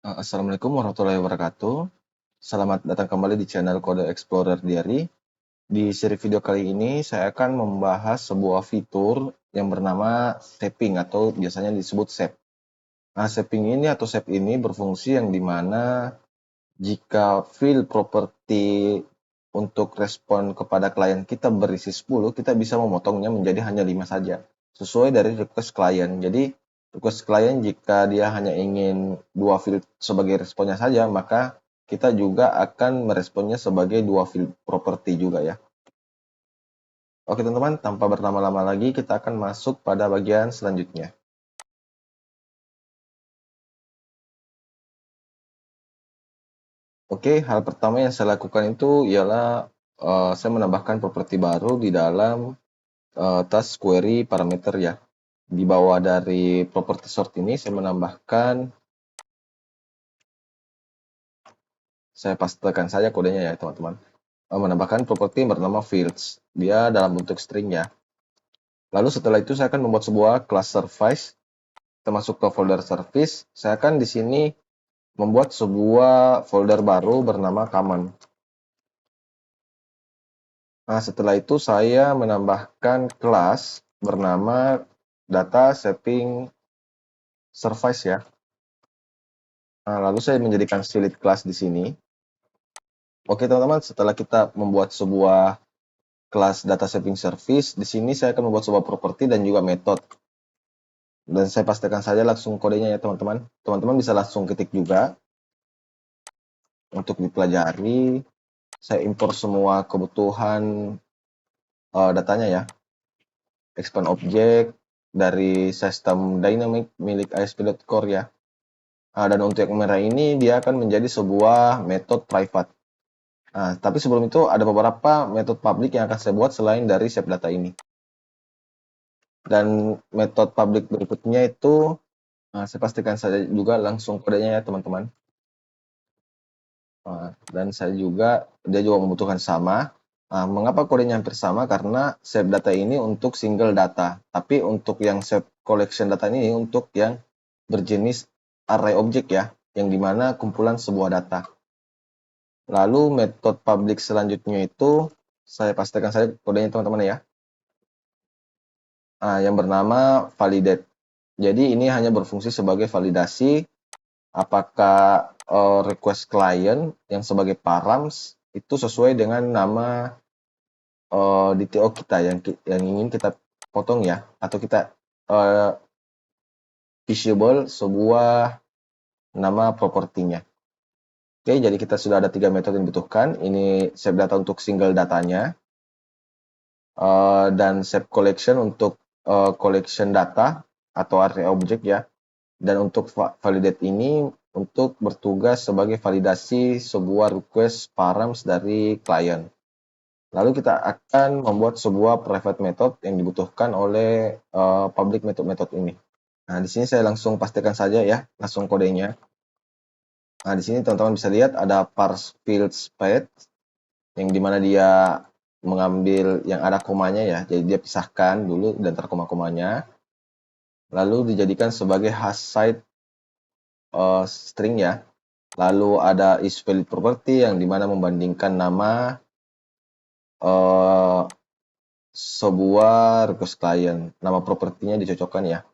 Assalamualaikum warahmatullahi wabarakatuh. Selamat datang kembali di channel Kode Explorer Diary. Di seri video kali ini, saya akan membahas sebuah fitur yang bernama shaping atau biasanya disebut shape. Nah, shaping ini atau shape ini berfungsi yang dimana jika field property untuk respon kepada klien kita berisi 10, kita bisa memotongnya menjadi hanya 5 saja, sesuai dari request klien. Jadi, request klien jika dia hanya ingin 2 field sebagai responnya saja, maka kita juga akan meresponnya sebagai 2 field property juga ya. Oke teman-teman, tanpa berlama-lama lagi, kita akan masuk pada bagian selanjutnya. Oke, hal pertama yang saya lakukan itu ialah saya menambahkan properti baru di dalam task query parameter ya. Di bawah dari property sort ini saya menambahkan, saya pastekan saja kodenya ya teman-teman, menambahkan properti yang bernama fields. Dia dalam bentuk string ya. Lalu setelah itu saya akan membuat sebuah class service. Kita masuk ke folder service. Saya akan di sini membuat sebuah folder baru bernama common. Nah, setelah itu saya menambahkan kelas bernama data shaping service ya. Nah, lalu saya menjadikan silid class di sini. Oke teman-teman, setelah kita membuat sebuah kelas data shaping service, di sini saya akan membuat sebuah properti dan juga metode. Dan saya pastikan saja langsung kodenya ya teman-teman. Teman-teman bisa langsung ketik juga untuk dipelajari. Saya import semua kebutuhan datanya ya. Expand object dari sistem dynamic milik ASP.core ya. Dan untuk yang merah ini dia akan menjadi sebuah metode private. Nah, tapi sebelum itu ada beberapa metode public yang akan saya buat selain dari shape data ini. Dan metode public berikutnya itu, saya pastikan saja juga langsung kodenya ya teman-teman. Dan dia juga membutuhkan sama. Mengapa kodenya hampir sama? Karena shape data ini untuk single data. Tapi untuk yang shape collection data ini untuk yang berjenis array object ya, yang dimana kumpulan sebuah data. Lalu metode public selanjutnya itu, saya pastikan saja kodenya teman-teman ya. Yang bernama validate. Jadi ini hanya berfungsi sebagai validasi apakah request client yang sebagai params itu sesuai dengan nama DTO kita yang ingin kita potong ya, atau kita visible sebuah nama propertinya. Oke, jadi kita sudah ada 3 metode yang dibutuhkan. Ini shape data untuk single datanya, dan shape collection untuk collection data atau array object ya. Dan untuk validate ini untuk bertugas sebagai validasi sebuah request params dari klien. Lalu kita akan membuat sebuah private method yang dibutuhkan oleh public method ini. Nah, di sini saya langsung pastikan saja ya, langsung kodenya. Nah, di sini teman-teman bisa lihat ada parse fields path, yang dimana dia mengambil yang ada komanya ya, jadi dia pisahkan dulu dan terkoma-komanya, lalu dijadikan sebagai hash site string ya. Lalu ada isValid property yang dimana membandingkan nama sebuah request client, nama propertinya dicocokkan ya.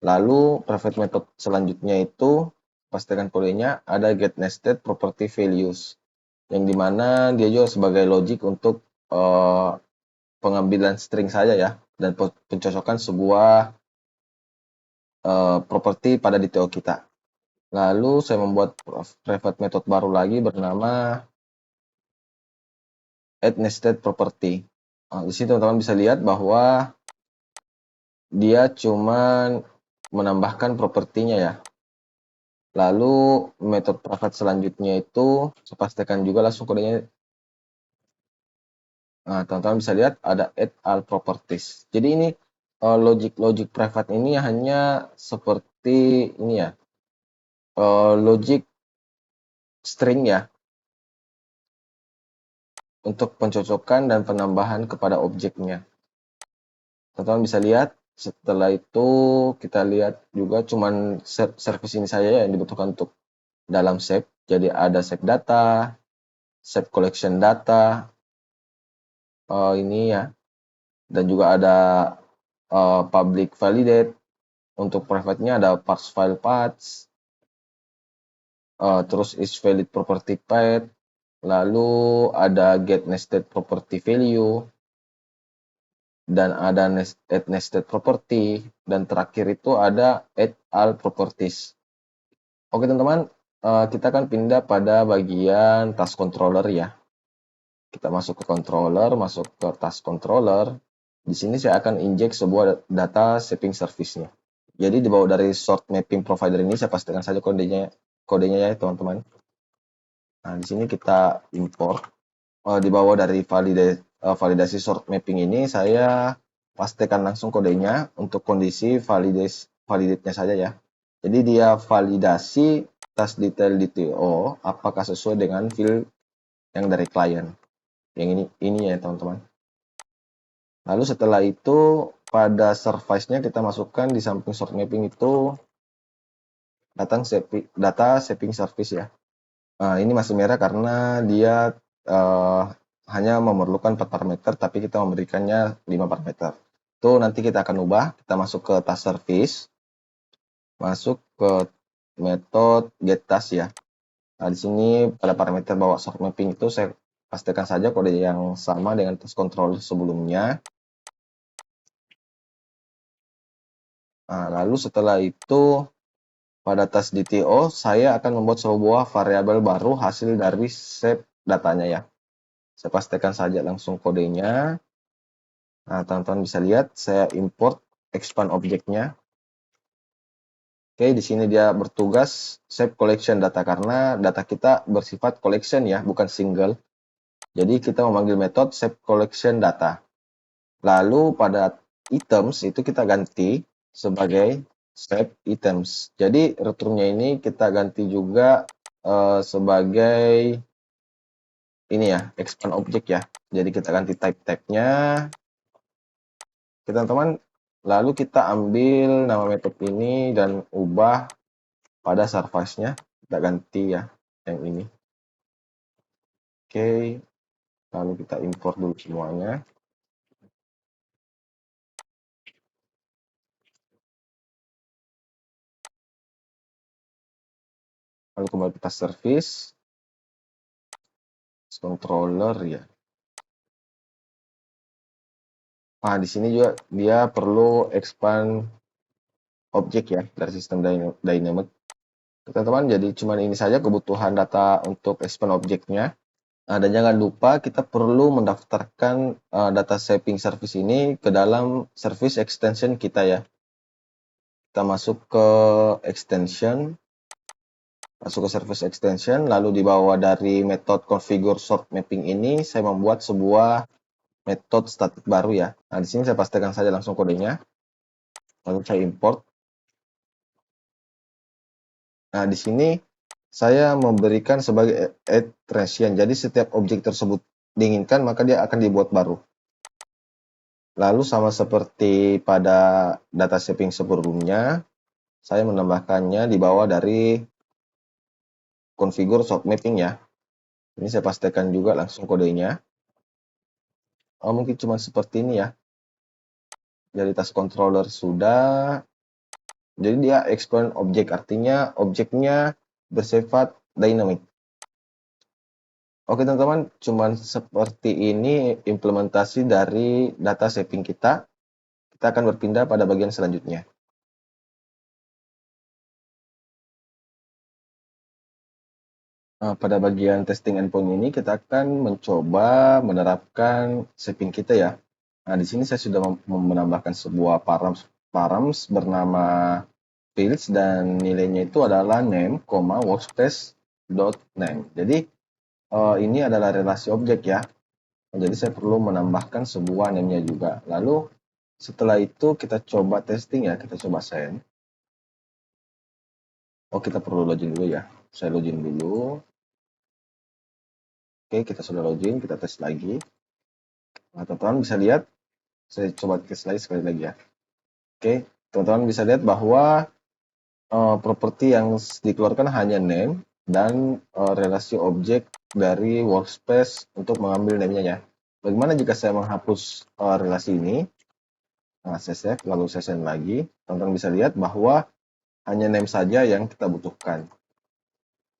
Lalu private method selanjutnya itu pastikan kodenya ada get nested property values, yang dimana dia juga sebagai logic untuk pengambilan string saja ya, dan pencocokan sebuah properti pada DTO kita. Lalu saya membuat private method baru lagi bernama add nested property. Di sini teman-teman bisa lihat bahwa dia cuma menambahkan propertinya ya. Lalu metode private selanjutnya itu saya pastikan juga langsung kodenya. Nah, teman-teman bisa lihat ada add all properties. Jadi ini logic private ini hanya seperti ini ya, logic string ya, untuk pencocokan dan penambahan kepada objeknya. Teman-teman bisa lihat, setelah itu kita lihat juga cuman service ini saja yang dibutuhkan untuk dalam shape. Jadi ada shape data, shape collection data, ini ya, dan juga ada public validate. Untuk private-nya ada parse file paths, terus is valid property path, lalu ada get nested property value, dan ada add nested property, dan terakhir itu ada add all properties. Oke teman-teman, kita akan pindah pada bagian task controller ya. Kita masuk ke controller, masuk ke task controller. Di sini saya akan inject sebuah data shaping service-nya. Jadi di bawah dari sort mapping provider ini saya pastikan saja kodenya ya teman-teman. Nah, di sini kita import. Di bawah dari validasi sort mapping ini saya pastikan langsung kodenya untuk kondisi validate-nya saja ya. Jadi dia validasi task detail DTO apakah sesuai dengan field yang dari klien. Yang ini ya teman-teman. Lalu setelah itu pada service-nya kita masukkan di samping sort mapping itu data shaping service ya. Ini masih merah karena dia hanya memerlukan 4 parameter, tapi kita memberikannya 5 parameter. Itu nanti kita akan ubah, kita masuk ke task service, masuk ke metode get task ya. Nah, di sini pada parameter bawah sort mapping itu saya pastikan saja kode yang sama dengan task controller sebelumnya. Nah, lalu setelah itu pada task DTO saya akan membuat sebuah variabel baru hasil dari shape datanya ya. Saya pastikan saja langsung kodenya. Nah, teman-teman bisa lihat saya import expand objeknya. Oke, di sini dia bertugas shape collection data karena data kita bersifat collection ya, bukan single. Jadi kita memanggil metode shape collection data. Lalu pada items itu kita ganti sebagai shape items. Jadi returnnya ini kita ganti juga sebagai ini ya, expand object ya. Jadi kita ganti type tag-nya. Teman-teman, lalu kita ambil nama metode ini dan ubah pada service-nya. Kita ganti ya, yang ini. Oke, lalu kita import dulu semuanya. Lalu kembali kita service. Controller ya. Nah, di sini juga dia perlu expand objek ya dari sistem dynamic. Teman-teman, jadi cuma ini saja kebutuhan data untuk expand objeknya. Nah, dan jangan lupa kita perlu mendaftarkan data shaping service ini ke dalam service extension kita ya. Kita masuk ke extension, masuk ke service extension, lalu di bawah dari method configure sort mapping ini saya membuat sebuah metode static baru ya. Nah, di sini saya pastikan saja langsung kodenya. Lalu saya import. Nah, di sini saya memberikan sebagai add transient. Jadi setiap objek tersebut diinginkan, maka dia akan dibuat baru. Lalu sama seperti pada data shaping sebelumnya, saya menambahkannya di bawah dari configure sort mapping ya. Ini saya pastikan juga langsung kodenya. Mungkin cuma seperti ini ya. Dari task controller sudah. Jadi dia expand objek, artinya objeknya bersifat dynamic. Oke teman-teman, cuman seperti ini implementasi dari data shaping kita. Kita akan berpindah pada bagian selanjutnya. Pada bagian testing endpoint ini kita akan mencoba menerapkan shaping kita ya. Nah, di sini saya sudah menambahkan sebuah params bernama fields dan nilainya itu adalah name, workspace.name. Jadi ini adalah relasi objek ya. Jadi saya perlu menambahkan sebuah name-nya juga. Lalu setelah itu kita coba testing ya, kita coba send. Kita perlu login dulu ya. Saya login dulu. Oke, kita sudah login, kita tes lagi. Nah, teman-teman bisa lihat, saya coba tes lagi sekali lagi ya. Oke, teman-teman bisa lihat bahwa properti yang dikeluarkan hanya name, dan relasi objek dari workspace untuk mengambil name-nya ya. Bagaimana jika saya menghapus relasi ini? Nah, saya save, lalu saya send lagi. Teman-teman bisa lihat bahwa hanya name saja yang kita butuhkan.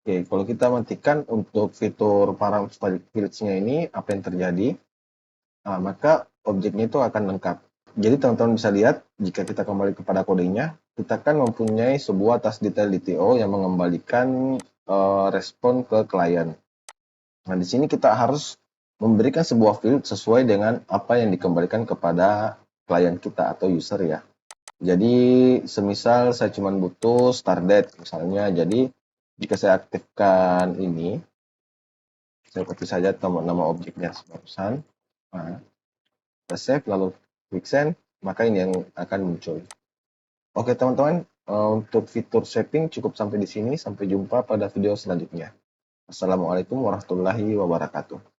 Oke, kalau kita matikan untuk fitur param fields-nya ini, apa yang terjadi? Nah, maka objeknya itu akan lengkap. Jadi teman-teman bisa lihat, jika kita kembali kepada kodenya, kita kan mempunyai sebuah task detail DTO yang mengembalikan respon ke klien. Nah, di sini kita harus memberikan sebuah field sesuai dengan apa yang dikembalikan kepada klien kita atau user ya. Jadi, semisal saya cuma butuh start date misalnya, jadi jika saya aktifkan ini, saya copy saja nama objeknya barusan. Nah, kita save, lalu klik send, maka ini yang akan muncul. Oke teman-teman, untuk fitur shaping cukup sampai di sini. Sampai jumpa pada video selanjutnya. Assalamualaikum warahmatullahi wabarakatuh.